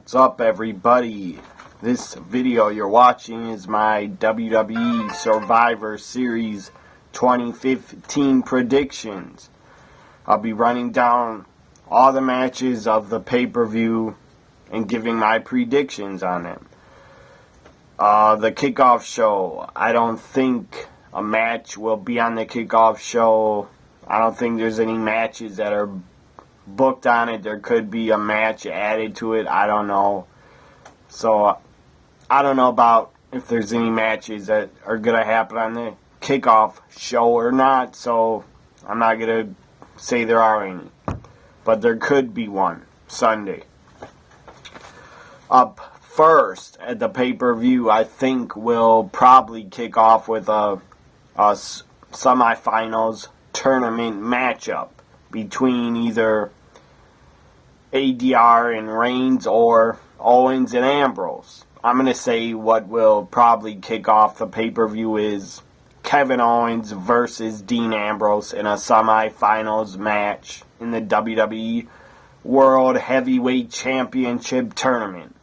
What's up, everybody? This video you're watching is my WWE Survivor Series 2015 predictions. I'll be running down all the matches of the pay-per-view and giving my predictions on them. The kickoff show, I don't think a match will be on the kickoff show. I don't think there's any matches that are booked on it. There could be a match added to it. I don't know. So, I don't know about if there's any matches that are going to happen on the kickoff show or not. So, I'm not going to say there are any. But there could be one Sunday. Up first at the pay-per-view, I think we'll probably kick off with a semifinals tournament matchup between either ADR and Reigns or Owens and Ambrose. I'm going to say what will probably kick off the pay-per-view is Kevin Owens versus Dean Ambrose in a semifinals match in the WWE World Heavyweight Championship Tournament.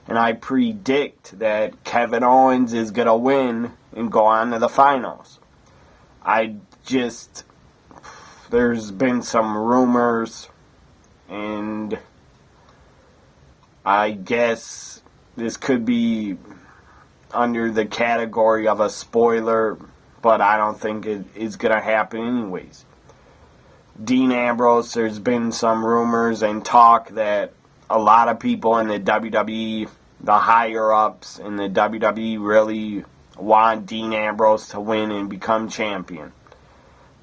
And I predict that Kevin Owens is going to win and go on to the finals. There's been some rumors, and I guess this could be under the category of a spoiler, but I don't think it is going to happen anyways. Dean Ambrose, there's been some rumors and talk that a lot of people in the WWE, the higher-ups in the WWE, really want Dean Ambrose to win and become champion.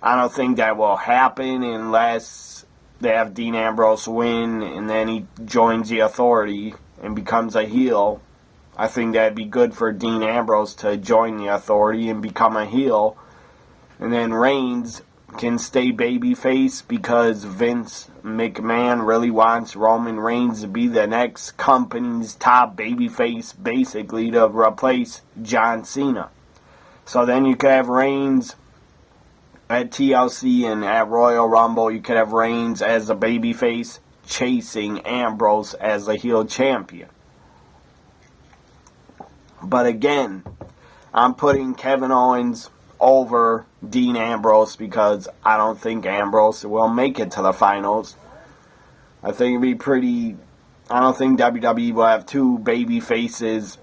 I don't think that will happen unless they have Dean Ambrose win and then he joins the Authority and becomes a heel. I think that'd be good for Dean Ambrose to join the Authority and become a heel. And then Reigns can stay babyface because Vince McMahon really wants Roman Reigns to be the next company's top babyface, basically to replace John Cena. So then you could have Reigns at TLC, and at Royal Rumble you could have Reigns as a babyface chasing Ambrose as a heel champion. But again, I'm putting Kevin Owens over Dean Ambrose because I don't think Ambrose will make it to the finals. I think it'd be I don't think WWE will have two baby faces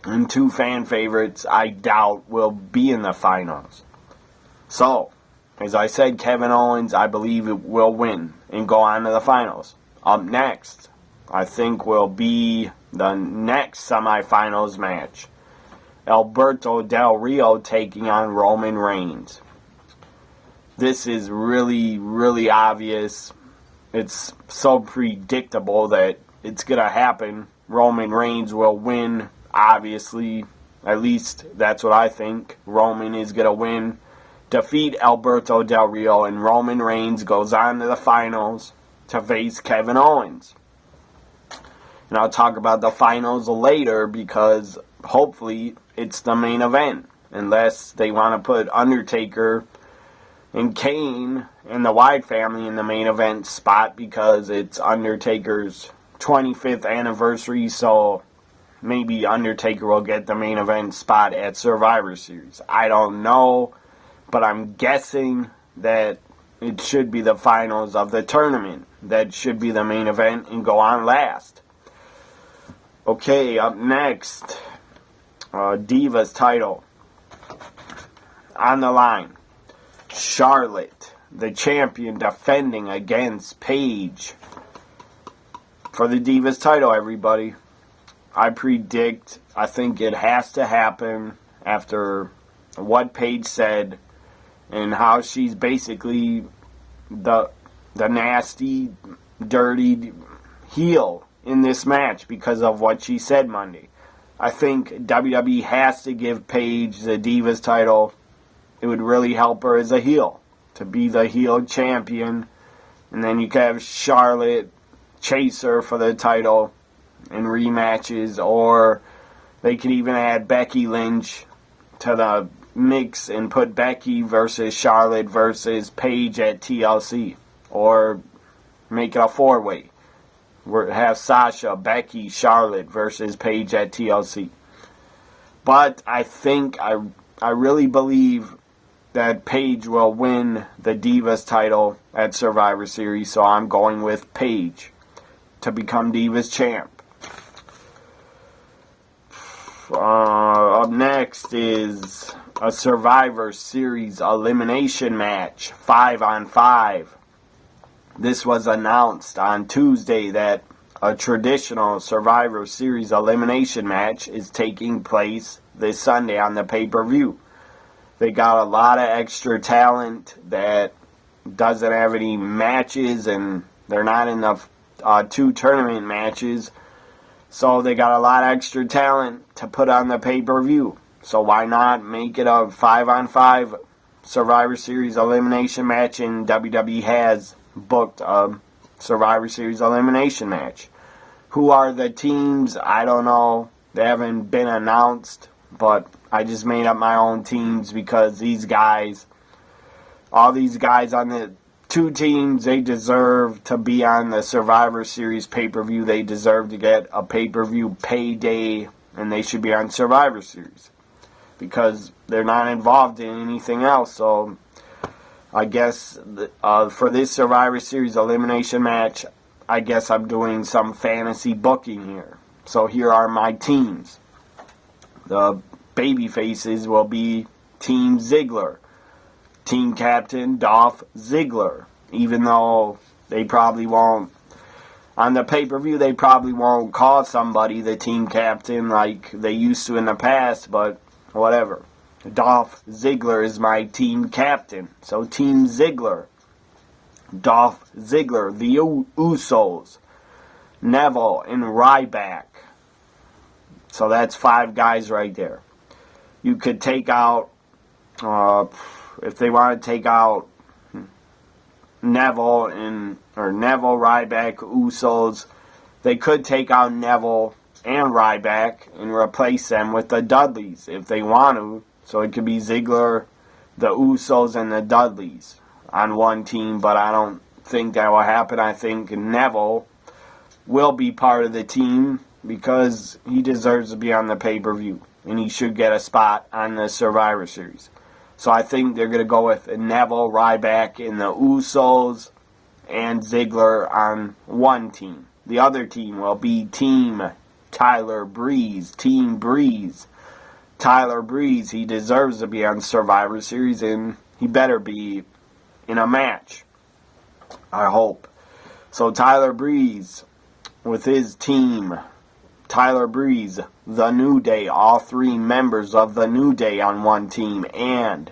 and two fan favorites I doubt will be in the finals. So, as I said, Kevin Owens, I believe it will win and go on to the finals. Up next, I think will be the next semifinals match. Alberto Del Rio taking on Roman Reigns. This is really, really obvious. It's so predictable that it's going to happen. Roman Reigns will win, obviously. At least that's what I think. Roman is going to win, defeat Alberto Del Rio, and Roman Reigns goes on to the finals to face Kevin Owens. And I'll talk about the finals later because hopefully it's the main event. Unless they want to put Undertaker and Kane and the Wyatt family in the main event spot because it's Undertaker's 25th anniversary, so maybe Undertaker will get the main event spot at Survivor Series. I don't know, but I'm guessing that it should be the finals of the tournament. That should be the main event and go on last. Okay, up next, Divas title. On the line, Charlotte, the champion, defending against Paige for the Divas title, everybody. I think it has to happen after what Paige said and how she's basically the nasty, dirty heel in this match because of what she said Monday. I think WWE has to give Paige the Divas title. It would really help her as a heel to be the heel champion. And then you could have Charlotte chase her for the title in rematches, or they could even add Becky Lynch to the mix and put Becky versus Charlotte versus Paige at TLC, or make it a four-way. have Sasha, Becky, Charlotte versus Paige at TLC. But I really believe that Paige will win the Divas title at Survivor Series, so I'm going with Paige to become Divas champ. Up next is a Survivor Series elimination match, 5-on-5. This was announced on Tuesday that a traditional Survivor Series elimination match is taking place this Sunday on the pay-per-view. They got a lot of extra talent that doesn't have any matches, and they're not in the 2 tournament matches. So they got a lot of extra talent to put on the pay-per-view. So why not make it a 5-on-5 Survivor Series elimination match? And WWE has booked a Survivor Series elimination match. Who are the teams? I don't know. They haven't been announced. But I just made up my own teams because these guys, all these guys on the 2 teams, they deserve to be on the Survivor Series pay-per-view. They deserve to get a pay-per-view payday, and they should be on Survivor Series because they're not involved in anything else. So I guess for this Survivor Series elimination match, I guess I'm doing some fantasy booking here. So here are my teams. The baby faces will be Team Ziggler. Team captain, Dolph Ziggler. Even though they probably won't, on the pay-per-view, they probably won't call somebody the team captain like they used to in the past, but whatever. Dolph Ziggler is my team captain. So Team Ziggler. Dolph Ziggler. The Usos. Neville and Ryback. So that's 5 guys right there. You could take out, if they want to take out Neville, Ryback, Usos, they could take out Neville and Ryback and replace them with the Dudleys if they want to. So it could be Ziggler, the Usos, and the Dudleys on one team, but I don't think that will happen. I think Neville will be part of the team because he deserves to be on the pay-per-view, and he should get a spot on the Survivor Series. So I think they're going to go with Neville, Ryback, and the Usos, and Ziggler on one team. The other team will be Team Tyler Breeze. Team Breeze. Tyler Breeze, he deserves to be on Survivor Series, and he better be in a match. I hope. So Tyler Breeze with his team. Tyler Breeze, The New Day, all 3 members of The New Day on one team, and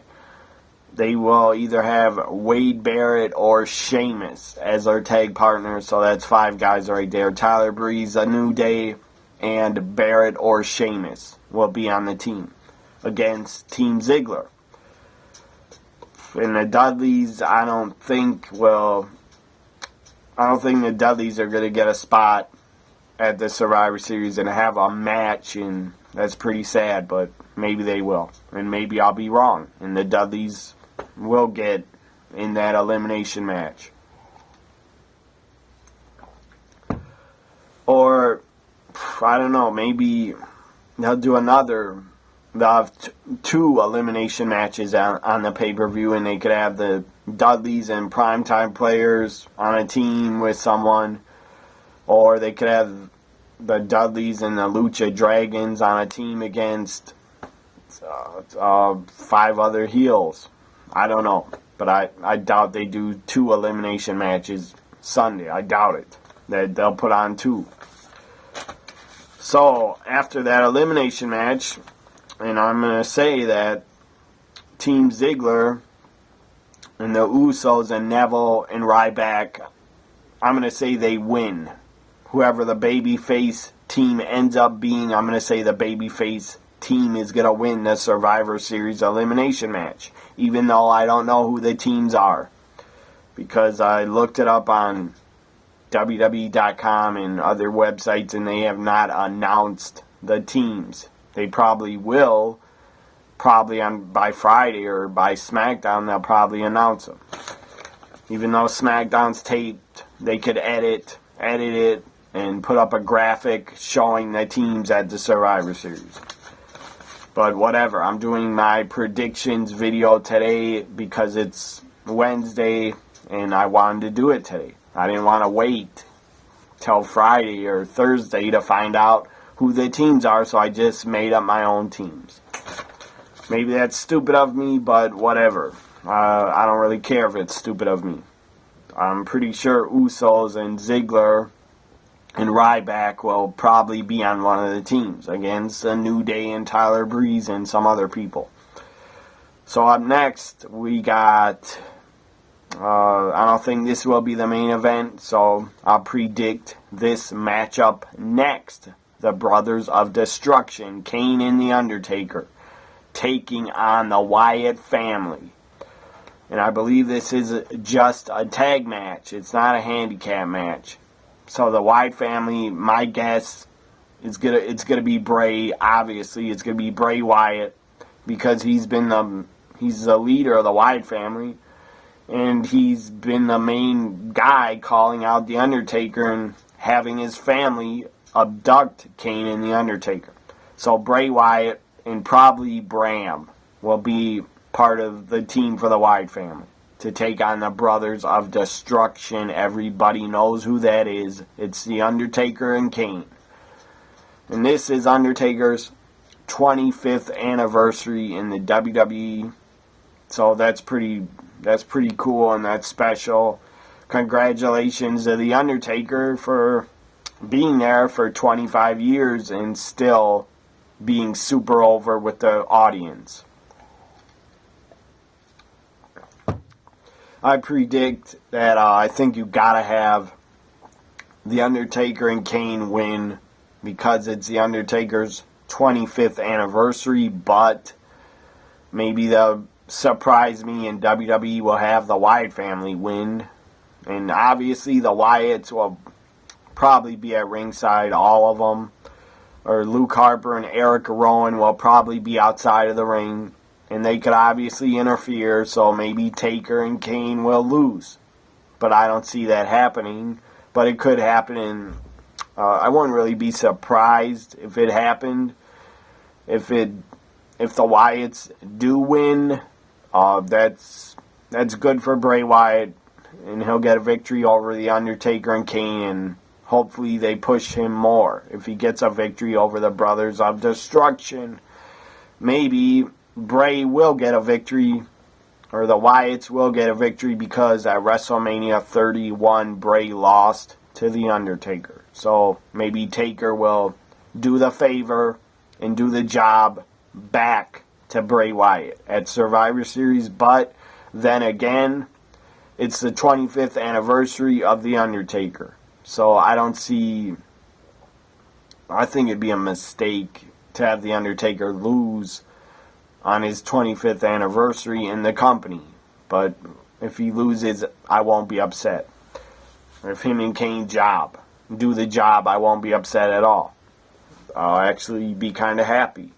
they will either have Wade Barrett or Sheamus as their tag partners, so that's 5 guys right there. Tyler Breeze, The New Day, and Barrett or Sheamus will be on the team against Team Ziggler. And the Dudleys, I don't think the Dudleys are going to get a spot at the Survivor Series and have a match, and that's pretty sad, but maybe they will. And maybe I'll be wrong, and the Dudleys will get in that elimination match. Or, I don't know, maybe they'll do another. They'll have 2 elimination matches on the pay-per-view, and they could have the Dudleys and primetime players on a team with someone. Or they could have the Dudleys and the Lucha Dragons on a team against 5 other heels. I don't know. But I doubt they do 2 elimination matches Sunday. I doubt it. They'll put on 2. So, after that elimination match, and I'm going to say that Team Ziggler and the Usos and Neville and Ryback, I'm going to say they win. Whoever the babyface team ends up being, I'm going to say the babyface team is going to win the Survivor Series elimination match. Even though I don't know who the teams are. Because I looked it up on WWE.com and other websites, and they have not announced the teams. They probably will. By Friday or by SmackDown, they'll probably announce them. Even though SmackDown's taped, they could edit it, and put up a graphic showing the teams at the Survivor Series. But whatever, I'm doing my predictions video today because it's Wednesday and I wanted to do it today. I didn't want to wait till Friday or Thursday to find out who the teams are, so I just made up my own teams. Maybe that's stupid of me, but whatever. I don't really care if it's stupid of me. I'm pretty sure Usos and Ziggler and Ryback will probably be on one of the teams against the New Day and Tyler Breeze and some other people. So up next, we got... I don't think this will be the main event, so I'll predict this matchup next. The Brothers of Destruction, Kane and The Undertaker, taking on the Wyatt family. And I believe this is just a tag match. It's not a handicap match. So the Wyatt family, my guess, it's gonna be Bray. Obviously, it's gonna be Bray Wyatt because he's the leader of the Wyatt family, and he's been the main guy calling out the Undertaker and having his family abduct Kane and the Undertaker. So Bray Wyatt and probably Bram will be part of the team for the Wyatt family to take on the Brothers of Destruction. Everybody knows who that is. It's the Undertaker and Kane. And this is Undertaker's 25th anniversary in the WWE. So that's pretty cool and that's special. Congratulations to the Undertaker for being there for 25 years and still being super over with the audience. I predict that I think you gotta have The Undertaker and Kane win because it's The Undertaker's 25th anniversary, but maybe they'll surprise me and WWE will have the Wyatt family win. And obviously the Wyatts will probably be at ringside, all of them. Or Luke Harper and Eric Rowan will probably be outside of the ring. And they could obviously interfere, so maybe Taker and Kane will lose. But I don't see that happening. But it could happen, and I wouldn't really be surprised if it happened. If the Wyatts do win, that's good for Bray Wyatt, and he'll get a victory over the Undertaker and Kane, and hopefully they push him more. If he gets a victory over the Brothers of Destruction, maybe Bray will get a victory, or the Wyatts will get a victory, because at WrestleMania 31, Bray lost to The Undertaker. So maybe Taker will do the favor and do the job back to Bray Wyatt at Survivor Series. But then again, it's the 25th anniversary of The Undertaker. So I think it'd be a mistake to have The Undertaker lose on his 25th anniversary in the company. But if he loses, I won't be upset. If him and Kane do the job, I won't be upset at all. I'll actually be kind of happy,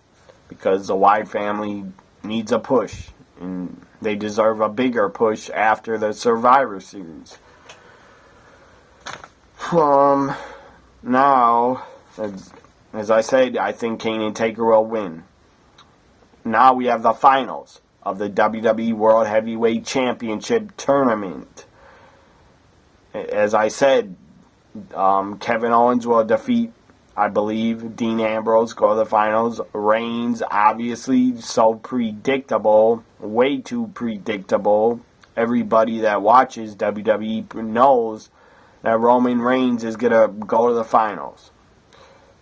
because the Wyatt family needs a push, and they deserve a bigger push after the Survivor Series. Now, as I said, I think Kane and Taker will win. Now we have the finals of the WWE World Heavyweight Championship Tournament. As I said, Kevin Owens will defeat, I believe, Dean Ambrose, go to the finals. Reigns, obviously, so predictable, way too predictable. Everybody that watches WWE knows that Roman Reigns is going to go to the finals.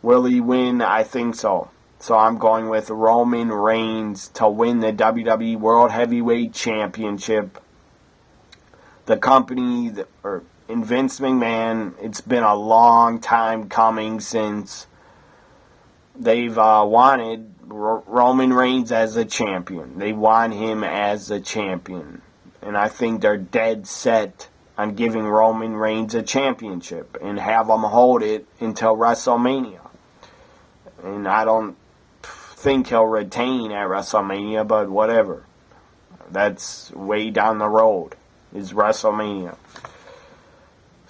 Will he win? I think so. So I'm going with Roman Reigns to win the WWE World Heavyweight Championship. The company, in Vince McMahon, it's been a long time coming since they've wanted Roman Reigns as a champion. They want him as a champion. And I think they're dead set on giving Roman Reigns a championship and have him hold it until WrestleMania. And I don't think he'll retain at WrestleMania, but whatever. That's way down the road, is WrestleMania.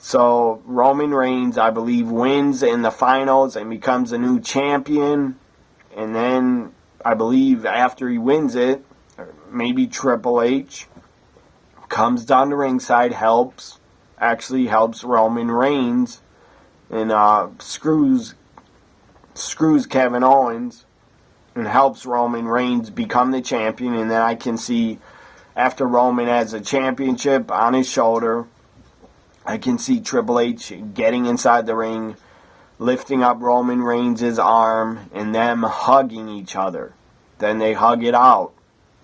So Roman Reigns, I believe, wins in the finals and becomes a new champion. And then I believe after he wins it, maybe Triple H comes down to ringside, helps Roman Reigns, and screws Kevin Owens and helps Roman Reigns become the champion. And then I can see, after Roman has a championship on his shoulder, I can see Triple H getting inside the ring, lifting up Roman Reigns' arm, and them hugging each other. Then they hug it out,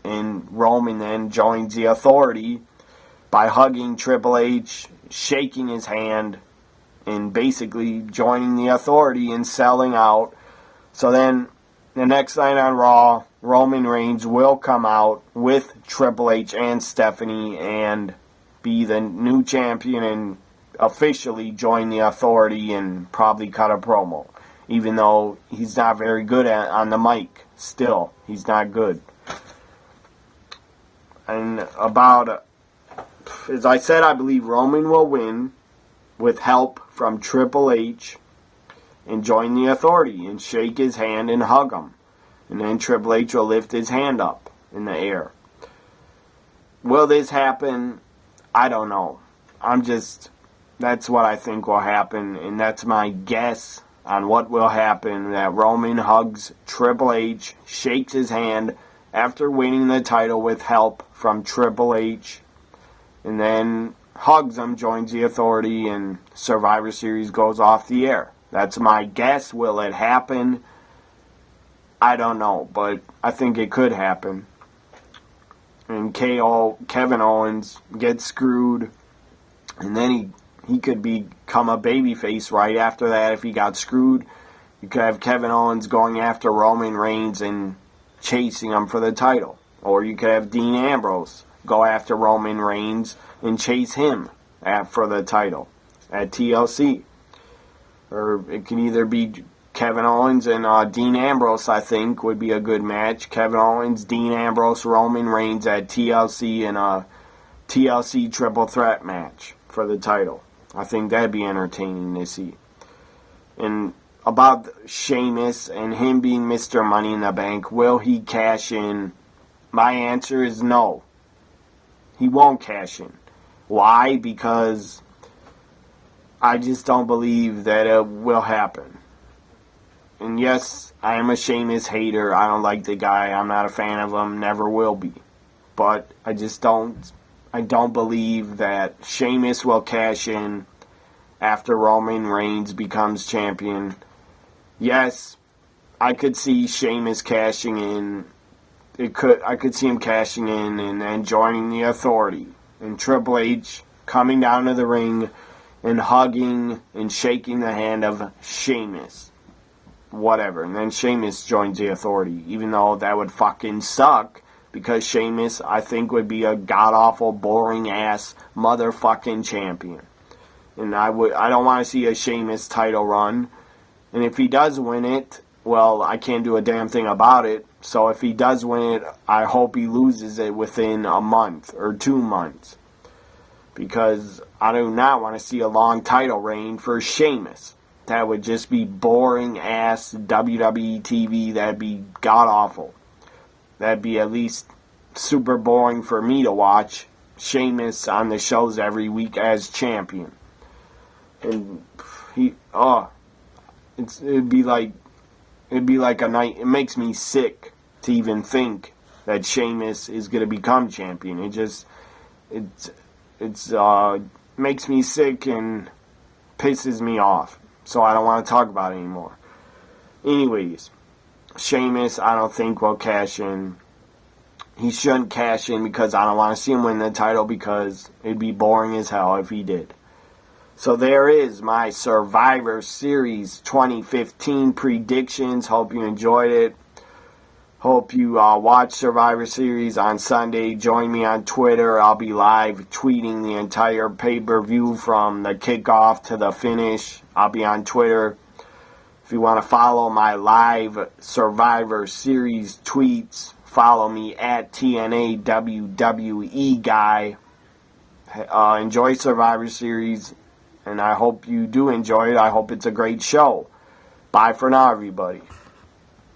and Roman then joins the Authority by hugging Triple H, shaking his hand, and basically joining the Authority and selling out. So then, the next night on Raw, Roman Reigns will come out with Triple H and Stephanie and be the new champion and officially join the Authority and probably cut a promo. Even though he's not very good on the mic. Still, he's not good. And as I said, I believe Roman will win with help from Triple H and join the Authority and shake his hand and hug him. And then Triple H will lift his hand up in the air. Will this happen? I don't know. That's what I think will happen, and that's my guess on what will happen. That Roman hugs Triple H, shakes his hand after winning the title with help from Triple H, and then hugs him, joins the Authority, and Survivor Series goes off the air. That's my guess. Will it happen? I don't know, but I think it could happen. And Kevin Owens gets screwed, and then he could become a babyface right after that if he got screwed. You could have Kevin Owens going after Roman Reigns and chasing him for the title. Or you could have Dean Ambrose go after Roman Reigns and chase him for the title at TLC. Or it can either be Kevin Owens and Dean Ambrose, I think, would be a good match. Kevin Owens, Dean Ambrose, Roman Reigns at TLC in a TLC triple threat match for the title. I think that'd be entertaining to see. And about Sheamus and him being Mr. Money in the Bank, will he cash in? My answer is no. He won't cash in. Why? Because I just don't believe that it will happen. And yes, I am a Sheamus hater. I don't like the guy. I'm not a fan of him. Never will be. But I don't believe that Sheamus will cash in after Roman Reigns becomes champion. Yes, I could see Sheamus cashing in. I could see him cashing in and then joining the Authority. And Triple H coming down to the ring and hugging and shaking the hand of Sheamus. Whatever. And then Sheamus joins the Authority. Even though that would fucking suck. Because Sheamus, I think, would be a god-awful, boring-ass motherfucking champion. And I don't want to see a Sheamus title run. And if he does win it, well, I can't do a damn thing about it. So if he does win it, I hope he loses it within a month or 2 months. Because I do not want to see a long title reign for Sheamus. That would just be boring-ass WWE TV. That'd be god-awful. That'd be at least super boring for me to watch Sheamus on the shows every week as champion. And it'd be like a night. It makes me sick to even think that Sheamus is gonna become champion. It makes me sick and pisses me off. So I don't want to talk about it anymore. Anyways, Sheamus, I don't think will cash in. He shouldn't cash in because I don't want to see him win the title because it'd be boring as hell if he did. So there is my Survivor Series 2015 predictions. Hope you enjoyed it. Hope you watch Survivor Series on Sunday. Join me on Twitter. I'll be live tweeting the entire pay-per-view from the kickoff to the finish. I'll be on Twitter. If you want to follow my live Survivor Series tweets, follow me at TNA WWE Guy. Enjoy Survivor Series. And I hope you do enjoy it. I hope it's a great show. Bye for now, everybody.